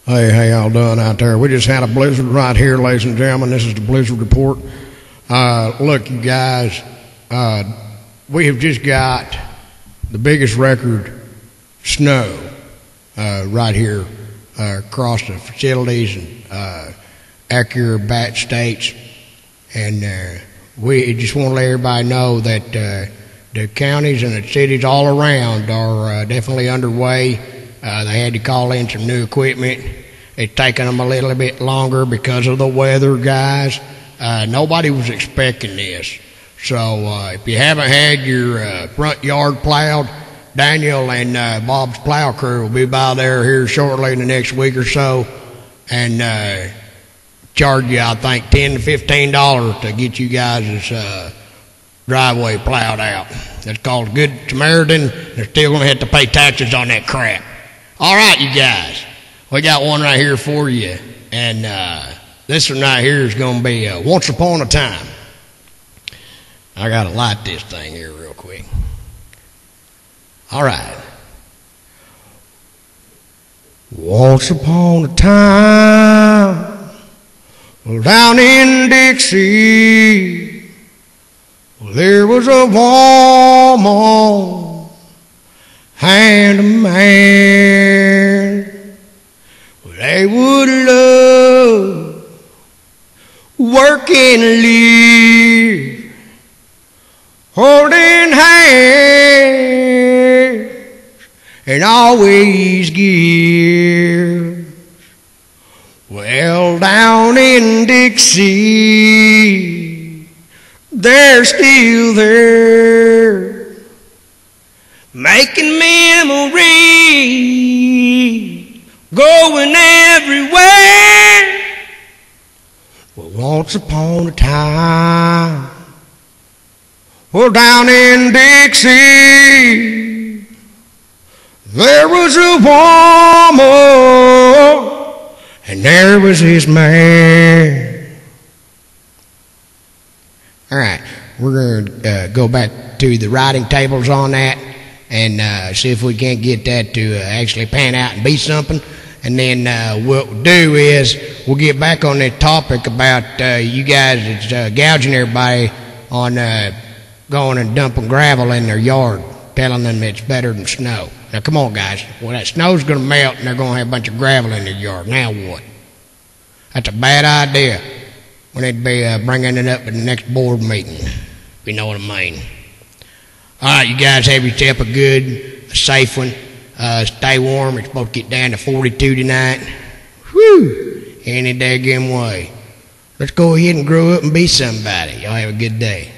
Hey, how y'all doing out there? We just had a blizzard right here, ladies and gentlemen. This is the Blizzard Report. Look, you guys, we have just got the biggest record snow right here across the facilities and Acura Bat States. And we just want to let everybody know that the counties and the cities all around are definitely underway. They had to call in some new equipment. It's taken them a little bit longer because of the weather, guys. Nobody was expecting this. So if you haven't had your front yard plowed, Daniel and Bob's plow crew will be by there here shortly in the next week or so and charge you, I think, $10 to $15 to get you guys' driveway plowed out. That's called Good Samaritan. They're still going to have to pay taxes on that crap. All right, you guys, we got one right here for you, and this one right here is going to be Once Upon a Time. I got to light this thing here real quick. All right. Once upon a time, down in Dixie, there was a woman and a man. They would love, work and live, holding hands and always give. Well, down in Dixie, they're still there, making memories, going everywhere. Well, once upon a time, well, down in Dixie, there was a woman, and there was his man. All right, we're going to go back to the writing tables on that and see if we can't get that to actually pan out and be something. And then what we'll do is we'll get back on that topic about you guys gouging everybody on going and dumping gravel in their yard, telling them it's better than snow. Now, come on, guys. Well, that snow's going to melt and they're going to have a bunch of gravel in their yard. Now what? That's a bad idea. We need to be bringing it up at the next board meeting, if you know what I mean. All right, you guys have yourself a good, safe one. Stay warm. It's supposed to get down to 42 tonight. Whew! Any daggone way. Let's go ahead and grow up and be somebody. Y'all have a good day.